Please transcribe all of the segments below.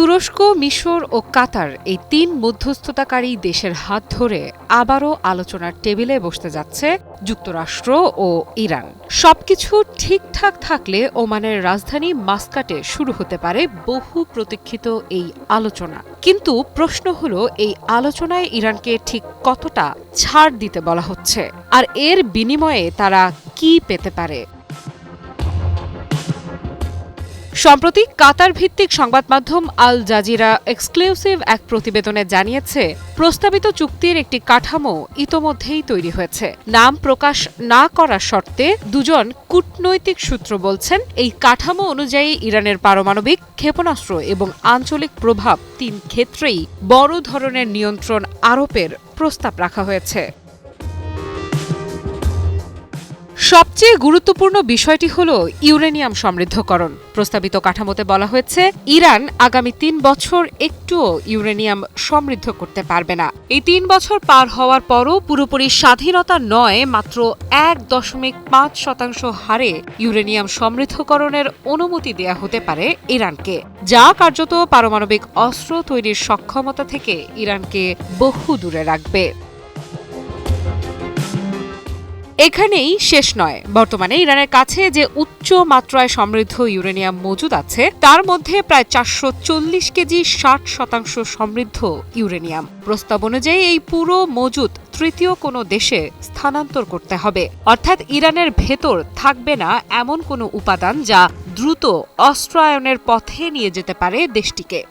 তুরস্ক, মিশর ও কাতার এই তিন মধ্যস্থতাকারী দেশের হাত ধরে আবারও আলোচনার টেবিলে বসতে যাচ্ছে যুক্তরাষ্ট্র ও ইরান। সবকিছু ঠিকঠাক থাকলে ওমানের রাজধানী মাস্কাটে শুরু হতে পারে বহু প্রতীক্ষিত এই আলোচনা। কিন্তু প্রশ্ন হলো, এই আলোচনায় ইরানকে ঠিক কতটা ছাড় দিতে বলা হচ্ছে, আর এর বিনিময়ে তারা কি পেতে পারে? সম্প্রতি কাতার ভিত্তিক সংবাদ মাধ্যম আল জাজিরা এক্সক্লুসিভ এক প্রতিবেদনে জানিয়েছে, প্রস্তাবিত চুক্তির একটি কাঠামো ইতোমধ্যেই তৈরি হয়েছে। নাম প্রকাশ না করার শর্তে দুজন কূটনৈতিক সূত্র বলছেন, এই কাঠামো অনুযায়ী ইরানের পারমাণবিক, ক্ষেপণাস্ত্র এবং আঞ্চলিক প্রভাব তিন ক্ষেত্রেই বড় ধরনের নিয়ন্ত্রণ আরোপের প্রস্তাব রাখা হয়েছে। সবচেয়ে গুরুত্বপূর্ণ বিষয়টি হল ইউরেনিয়াম সমৃদ্ধকরণ। প্রস্তাবিত কাঠামোতে বলা হয়েছে, ইরান আগামী ৩ বছর একটুও ইউরেনিয়াম সমৃদ্ধ করতে পারবে না। এই ৩ বছর পার হওয়ার পরও পুরোপুরি স্বাধীনতা নয়, মাত্র ১.৫% হারে ইউরেনিয়াম সমৃদ্ধকরণের অনুমতি দেয়া হতে পারে ইরানকে, যা কার্যত পারমাণবিক অস্ত্র তৈরির সক্ষমতা থেকে ইরানকে বহু দূরে রাখবে। এখানেই শেষ নয়। বর্তমানে ইরানের কাছে যে উচ্চ মাত্রায় সমৃদ্ধ ইউরেনিয়াম মজুদ আছে, তার মধ্যে প্রায় ৪৪০ কেজি ৬০% সমৃদ্ধ ইউরেনিয়াম। প্রস্তাব অনুযায়ী এই পুরো মজুদ তৃতীয় কোনো দেশে স্থানান্তর করতে হবে, অর্থাৎ ইরানের ভেতর থাকবে না এমন কোনো উপাদান যা দ্রুত অস্ত্রায়নের পথে নিয়ে যেতে পারে দেশটিকে।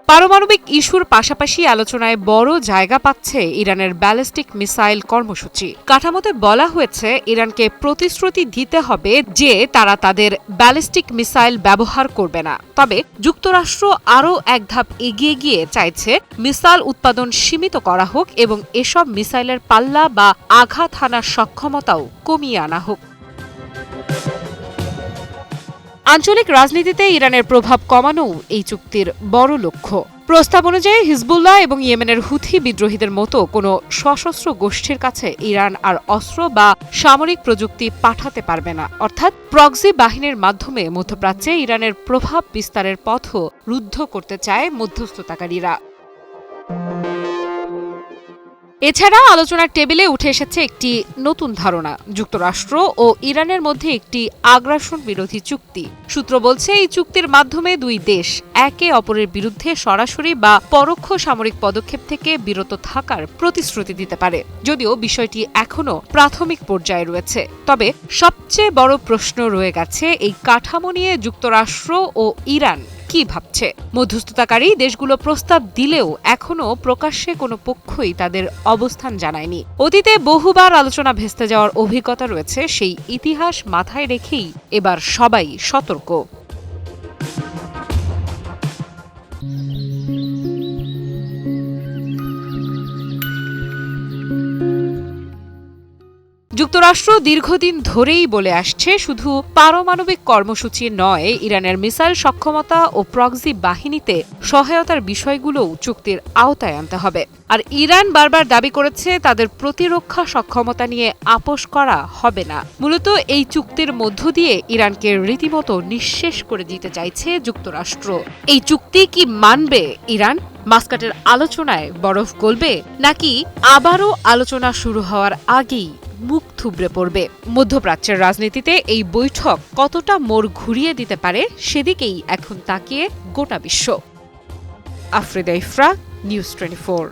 পারমাণবিক ইস্যুর পাশাপাশি আলোচনায় বড় জায়গা পাচ্ছে ইরানের ব্যালিস্টিক মিসাইল কর্মসূচি। কাঠামোতে বলা হয়েছে, ইরানকে প্রতিশ্রুতি দিতে হবে যে তারা তাদের ব্যালিস্টিক মিসাইল ব্যবহার করবে না। তবে যুক্তরাষ্ট্র আরও এক ধাপ এগিয়ে গিয়ে চাইছে মিসাইল উৎপাদন সীমিত করা হোক এবং এসব মিসাইলের পাল্লা বা আঘাত হানার সক্ষমতাও কমিয়ে আনা হোক। আঞ্চলিক রাজনীতিতে ইরানের প্রভাব কমানোও এই চুক্তির বড় লক্ষ্য। প্রস্তাব অনুযায়ী হিজবুল্লাহ এবং ইয়েমেনের হুথি বিদ্রোহীদের মতো কোনো সশস্ত্র গোষ্ঠীর কাছে ইরান আর অস্ত্র বা সামরিক প্রযুক্তি পাঠাতে পারবে না, অর্থাৎ প্রক্সি বাহিনীর মাধ্যমে মধ্যপ্রাচ্যে ইরানের প্রভাব বিস্তারের পথও রুদ্ধ করতে চায় মধ্যস্থতাকারীরা। এছাড়া আলোচনার টেবিলে উঠে এসেছে একটি নতুন ধারণা, যুক্তরাষ্ট্র ও ইরানের মধ্যে একটি আগ্রাসন বিরোধী চুক্তি। সূত্র বলছে, এই চুক্তির মাধ্যমে দুই দেশ একে অপরের বিরুদ্ধে সরাসরি বা পরোক্ষ সামরিক পদক্ষেপ থেকে বিরত থাকার প্রতিশ্রুতি দিতে পারে। যদিও বিষয়টি এখনও প্রাথমিক পর্যায়ে রয়েছে, তবে সবচেয়ে বড় প্রশ্ন রয়ে গেছে, এই কাঠামো নিয়ে যুক্তরাষ্ট্র ও ইরান কি ভাবছে। মধ্যস্থতাকারী দেশগুলো প্রস্তাব দিলেও এখনও প্রকাশ্যে কোনো পক্ষই তাদের অবস্থান জানায়নি। অতীতে বহুবার আলোচনা ভেস্তে যাওয়ার অভিজ্ঞতা রয়েছে, সেই ইতিহাস মাথায় রেখেই এবার সবাই সতর্ক। যুক্তরাষ্ট্র দীর্ঘদিন ধরেই বলে আসছে, শুধু পারমাণবিক কর্মসূচি নয়, ইরানের মিসাইল সক্ষমতা ও প্রক্সি বাহিনীতে সহায়তার বিষয়গুলোও চুক্তির আওতায় আনতে হবে। আর ইরান বারবার দাবি করেছে, তাদের প্রতিরক্ষা সক্ষমতা নিয়ে আপোষ করা হবে না। মূলত এই চুক্তির মধ্য দিয়ে ইরানকে রীতিমতো নিঃশেষ করে দিতে চাইছে যুক্তরাষ্ট্র। এই চুক্তি কি মানবে ইরান? মাস্কাটের আলোচনায় বরফ গলবে, নাকি আবারও আলোচনা শুরু হওয়ার আগেই মুখ থুবড়ে পড়বে? মধ্যপ্রাচ্যের রাজনীতিতে এই বৈঠক কতটা মোড় ঘুরিয়ে দিতে পারে, সেদিকেই এখন তাকিয়ে গোটা বিশ্ব। আফ্রিদা ইফরা, নিউজ 24।